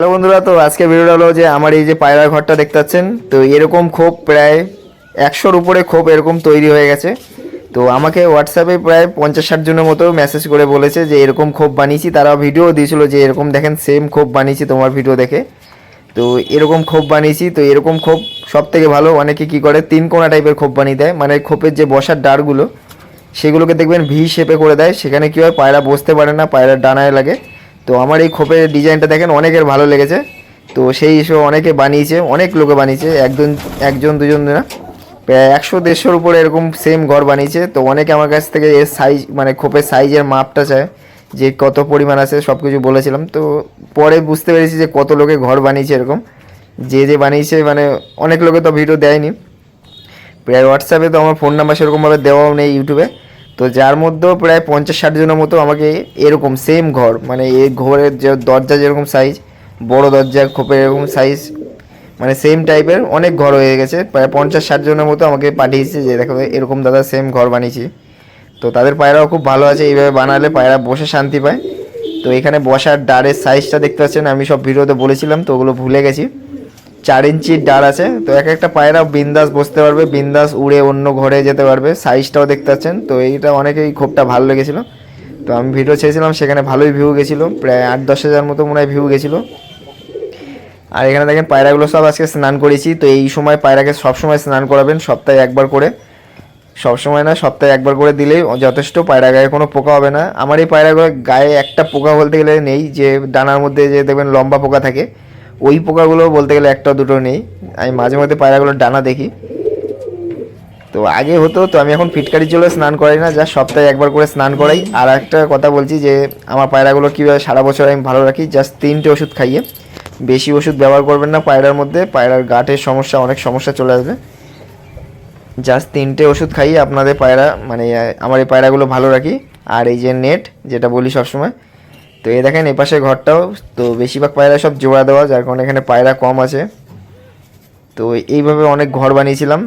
Hello বন্ধুরা, তো আজকে ভিডিওটা হলো যে আমার এই যে পায়রার ঘরটা দেখতে পাচ্ছেন, তো এরকম খোপ প্রায় 100-র উপরে খোপ এরকম তৈরি হয়ে গেছে। তো আমাকে হোয়াটসঅ্যাপে প্রায় 50-60 জনের মতো মেসেজ করে বলেছে যে এরকম খোপ বানিয়েছি। তারা ভিডিও দিয়েছিল যে এরকম দেখেন সেম খোপ বানিয়েছি তোমার ভিডিও দেখে। তো এরকম খোপ বানিয়েছি। তো এরকম খোপ সব থেকে ভালো। অনেকে কী করে 3 কোণা টাইপের খোপ বানিয়ে দেয়, মানে খোপের যে বসার ডারগুলো সেগুলোকে দেখবেন ভি শেপে করে দেয়। সেখানে কী হয়, পায়রা বসতে পারে না, পায়রার ডানায় লাগে। তো আমার এই খোপের ডিজাইনটা দেখেন অনেকের ভালো লেগেছে। তো সেই হিসেবে অনেকে বানিয়েছে, অনেক লোকে বানিয়েছে, একজন দুজন না, প্রায় 100-150-র উপরে এরকম সেম ঘর বানিয়েছে। তো অনেকে আমার কাছ থেকে এর সাইজ, মানে খোপের সাইজের মাপটা চায় যে কত পরিমাণ আছে, সব কিছু বলেছিলাম। তো পরে বুঝতে পেরেছি যে কত লোকে ঘর বানিয়েছে এরকম, যে বানিয়েছে, মানে অনেক লোকে তো ভিডিও দেয়নি। প্রায় হোয়াটসঅ্যাপে তো আমার ফোন নাম্বার সেরকমভাবে দেওয়াও নেই ইউটিউবে। তো যার মধ্যেও প্রায় 50-60 জনের মতো আমাকে এরকম সেম ঘর, মানে এই ঘরের যে দরজা যেরকম সাইজ, বড় দরজার খোপের এরকম সাইজ, মানে সেম টাইপের অনেক ঘর হয়ে গেছে। প্রায় 50-60 জনের মতো আমাকে পাঠিয়েছে যে দেখো এরকম দাদা সেম ঘর বানিয়েছি। তো তাদের পায়রাও খুব ভালো আছে, এইভাবে বানালে পায়রা বসে শান্তি পায়। তো এখানে বসার ডারের সাইজটা দেখতে পাচ্ছেন, আমি সব ভিডিওতে বলেছিলাম তো ওগুলো ভুলে গেছি। 4 ইঞ্চির ডার আছে। তো একটা পায়রা বিন্দাস বসতে পারবে, বিন্দাস উড়ে অন্য ঘরে যেতে পারবে। সাইজটাও দেখতে পাচ্ছেন। তো এইটা অনেকেই খোপটা ভালো লেগেছিলো। তো আমি ভিডিও ছেড়েছিলাম, সেখানে ভালোই ভিউ গেছিলো, প্রায় 8-10 হাজার মতো মনে হয় ভিউ গেছিলো। আর এখানে দেখেন পায়রাগুলো সব আজকে স্নান করেছি। তো এই সময় পায়রাকে সবসময় স্নান করাবেন, সপ্তাহে একবার করে। সবসময় না, সপ্তাহে একবার করে দিলেই যথেষ্ট, পায়রা গায়ে কোনো পোকা হবে না। আমার এই পায়রাগুলো গায়ে একটা পোকা বলতে গেলে নেই, যে ডানার মধ্যে যে দেখবেন লম্বা পোকা থাকে, ওই পোকাগুলো বলতে গেলে একটা দুটো নেই। আমি মাঝে মধ্যে পায়রাগুলোর ডানা দেখি। তো আগে হতো, তো আমি এখন ফিটকারি চলে স্নান করাই না, যা সপ্তাহে একবার করে স্নান করাই। আর একটা কথা বলছি যে আমার পায়রাগুলো কীভাবে সারা বছর আমি ভালো রাখি, জাস্ট 3টে ওষুধ খাইয়ে। বেশি ওষুধ ব্যবহার করবেন না পায়রার মধ্যে, পায়রার গাঁটের সমস্যা, অনেক সমস্যা চলে আসবে। জাস্ট 3টে ওষুধ খাইয়ে আপনাদের পায়রা, মানে আমার এই পায়রাগুলো ভালো রাখি। আর এই যে নেট, যেটা বলি সবসময়। তো এই দেখেন এই পাশে ঘরটাও, তো বেশিরভাগ পায়রা সব জোড়া দেওয়া, যার কারণে এখানে পায়রা কম আছে। তো এইভাবে অনেক ঘর বানিয়েছিলাম।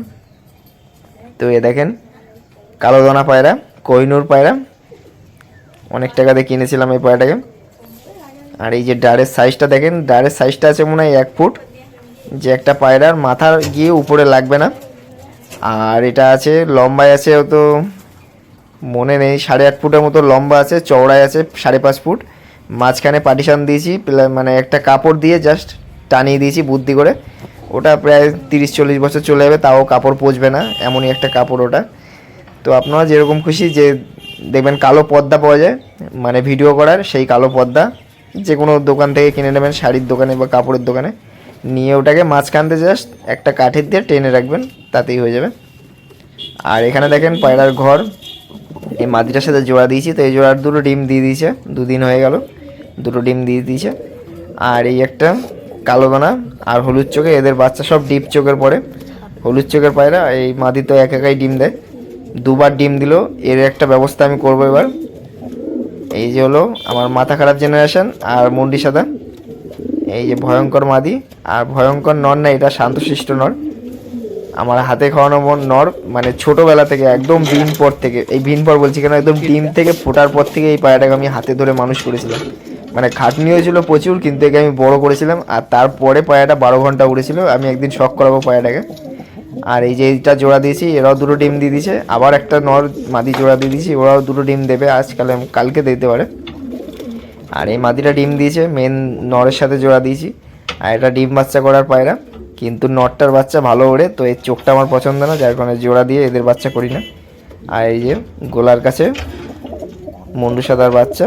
তো এ দেখেন কালো দানা পায়রা, কোহিনূর পায়রা, অনেক টাকা দিয়ে কিনেছিলাম এই পায়রাটাকে। আর এই যে ডারের সাইজটা দেখেন, ডারের সাইজটা আছে মনে হয় 1 ফুট, যে একটা পায়রার মাথা গিয়ে উপরে লাগবে না। আর এটা আছে লম্বায় আছে, ও তো মনে নেই, 8.5 ফুটের মতো লম্বা আছে, চওড়ায় আছে 5.5 ফুট। মাঝখানে পার্টিশান দিয়েছি, মানে একটা কাপড় দিয়ে জাস্ট টানিয়ে দিয়েছি বুদ্ধি করে। ওটা প্রায় 30-40 বছর চলে যাবে, তাও কাপড় পচবে না, এমনই একটা কাপড় ওটা। তো আপনারা যেরকম খুশি, যে দেখবেন কালো পর্দা পাওয়া যায়, মানে ভিডিও করার, সেই কালো পর্দা যে কোনো দোকান থেকে কিনে নেবেন, শাড়ির দোকানে বা কাপড়ের দোকানে, নিয়ে ওটাকে মাঝখানতে জাস্ট একটা কাঠের দিয়ে টেনে রাখবেন, তাতেই হয়ে যাবে। আর এখানে দেখেন পায়রার ঘর, এই মাদিটার সাথে জোড়া দিয়েছি। তো এই জোড়ার 2টো ডিম দিয়ে দিয়েছে, 2 দিন হয়ে গেল, 2টো ডিম দিয়ে দিয়েছে। আর এই একটা কালো দানা আর হলুদ চোখে, এদের বাচ্চা সব ডিপ চোখের পরে। হলুদ চোখের পায়রা, এই মাদি তো একাই ডিম দেয়, 2বার ডিম দিল। এর একটা ব্যবস্থা আমি করবো এবার। এই যে হলো আমার মাথা খারাপ জেনারেশন আর মুন্ডি সাদা, এই যে ভয়ঙ্কর মাদি। আর ভয়ঙ্কর নর না, এটা শান্তশিষ্ট নর, আমার হাতে খাওয়ানো নর। মানে ছোটোবেলা থেকে একদম ডিম পর থেকে, এই ডিম পর বলছি কেন, একদম ডিম থেকে ফোটার পর থেকে এই পায়রাটাকে আমি হাতে ধরে মানুষ করেছিলাম। মানে খাটনি হয়েছিল প্রচুর, কিন্তু একে আমি বড় করেছিলাম। আর তারপরে পায়রাটা 12 ঘন্টা উড়েছিল, আমি একদিন শখ করাবো পায়রাটাকে। আর এই যে এইটা জোড়া দিয়েছি, এরাও 2টো ডিম দিয়ে দিয়েছে। আবার একটা নর মাদি জোড়া দিয়ে দিয়েছি, ওরাও 2টো ডিম দেবে কালকে দিতে পারে। আর এই মাদিটা ডিম দিয়েছে, মেন নরের সাথে জোড়া দিয়েছি। আর এটা ডিম বাচ্চা করার পায়রা, কিন্তু নটটার বাচ্চা ভালো ওড়ে, তো এর চোখটা আমার পছন্দ না, যার কারণে জোড়া দিয়ে এদের বাচ্চা করি না। আর এই যে গোলার কাছে মুন্ডু সাদার বাচ্চা।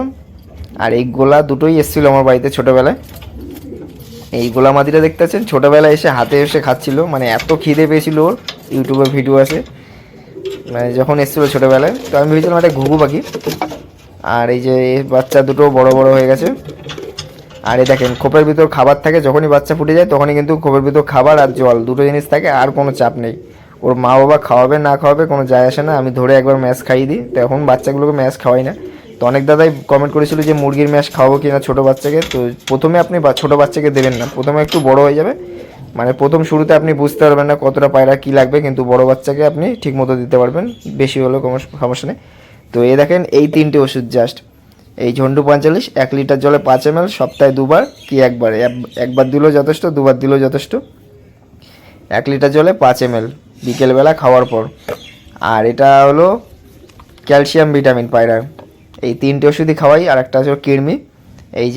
আর এই গোলা দুটোই এসেছিলো আমার বাড়িতে ছোটোবেলায়। এই গোলা মাদিটা দেখতে পাচ্ছেন, ছোটোবেলায় এসে হাতে এসে খাচ্ছিল, মানে এত খিদে পেয়েছিল ওর, ইউটিউবে ভিডিও আছে, মানে যখন এসেছিলো ছোটোবেলায়। তো আমি ভেবেছিলাম একটা ঘুঘু পাখি। আর এই যে বাচ্চা দুটো বড় বড় হয়ে গেছে। আর এই দেখেন খোপের ভিতর খাবার থাকে, যখনই বাচ্চা ফুটে যায় তখনই কিন্তু খোপের ভিতর খাবার আর জল, 2টো জিনিস থাকে, আর কোনো চাপ নেই। ওর মা বাবা খাওয়াবে না খাওয়াবে কোনো যায় আসে না, আমি ধরে একবার ম্যাশ খাইয়ে দিই। তো এখন বাচ্চাগুলোকে ম্যাশ খাওয়াই না। তো অনেক দাদাই কমেন্ট করেছিল যে মুরগির ম্যাশ খাওয়াবো কি না ছোটো বাচ্চাকে। তো প্রথমে আপনি ছোটো বাচ্চাকে দেবেন না, প্রথমে একটু বড় হয়ে যাবে, মানে প্রথম শুরুতে আপনি বুঝতে পারবেন না কতটা পায়রা কী লাগবে, কিন্তু বড় বাচ্চাকে আপনি ঠিক মতো দিতে পারবেন, বেশি হলেও কোনো সমস্যা নেই। তো এই দেখেন এই 3টে ওষুধ জাস্ট, এই ঝন্টু 45 1 লিটার জলে 5 ml, সপ্তাহে 2বার কি একবার, একবার দিলেও যথেষ্ট, 2বার দিলেও যথেষ্ট। 1 লিটার জলে 5 ml বিকেলবেলা খাওয়ার পর। আর এটা হলো ক্যালসিয়াম ভিটামিন পায়রার, এই 3টে ওষুধই খাওয়াই। আর একটা আছে কৃমি, এই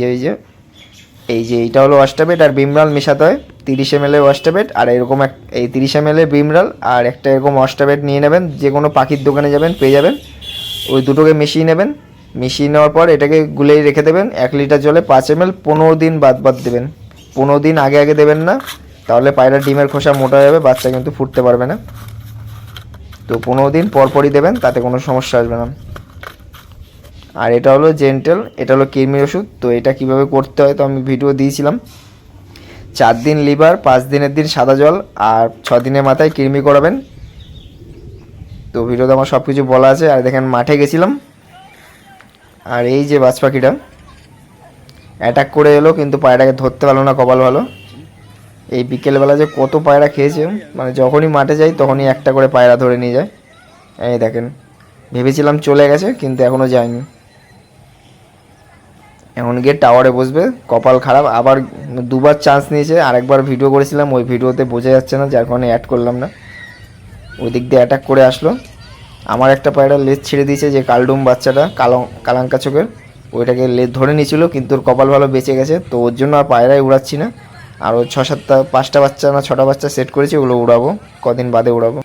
যে এইটা হলো ওয়াস্টাবেট আর বিমরাল মেশাতে হয়, 30 ml ওয়াস্টাবেট আর এরকম এই 30 ml বিমরাল আর একটা এরকম ওয়াস্টাবেট নিয়ে নেবেন, যে কোনো পাখির দোকানে যাবেন পেয়ে যাবেন, ওই দুটোকে মিশিয়ে নেবেন। মিশিয়ে নেওয়ার পর এটাকে গুলেই রেখে দেবেন 1 লিটার জলে 5 ml, 15 দিন বাদ দেবেন। 15 দিন আগে দেবেন না, তাহলে পায়রার ডিমের খোসা মোটা হয়ে যাবে, বাচ্চা কিন্তু ফুটতে পারবে না। তো 15 দিন পরই দেবেন, তাতে কোনো সমস্যা আসবে না। আর এটা হলো জেন্টেল, এটা হলো কৃমির ওষুধ। তো এটা কিভাবে করতে হয় তো আমি ভিডিও দিয়েছিলাম। 4 দিন লিভার, 5 দিনের দিন সাদা জল আর 6 দিনের মাথায় কৃমি করাবেন। তো ভিডিওতে আমার সব কিছু বলা আছে। আর দেখেন মাঠে গেছিলাম, আর এই যে বাজ পাখিটা অ্যাটাক করে এলো, কিন্তু পায়রাটাকে ধরতে পারলো না, কপাল ভালো। এই বিকেলবেলা যে কত পায়রা খেয়েছে, মানে যখনই মাঠে যাই তখনই একটা করে পায়রা ধরে নিয়ে যায়। এই দেখেন, ভেবেছিলাম চলে গেছে কিন্তু এখনও যায়নি। এখন গিয়ে টাওয়ারে বসবে, কপাল খারাপ। আবার 2বার চান্স নিয়েছে, আরেকবার ভিডিও করেছিলাম, ওই ভিডিওতে বোঝা যাচ্ছে না, যার কারণে অ্যাড করলাম না। ওই দিক দিয়ে অ্যাটাক করে আসলো। আমার একটা পায়রা লেজ ছেড়ে দিয়েছে, যে কালডুম বাচ্চাটা কালাঙ্কা চোখের, ওইটাকে লেজ ধরে নিয়েছিল, কিন্তু ওর কপাল ভালো বেঁচে গেছে। তো ওর জন্য আর পায়রাই উড়াচ্ছি না। আর ওই 5টা বাচ্চা না 6টা বাচ্চা সেট করেছি, ওগুলো উড়াবো, কদিন বাদে উড়াবো।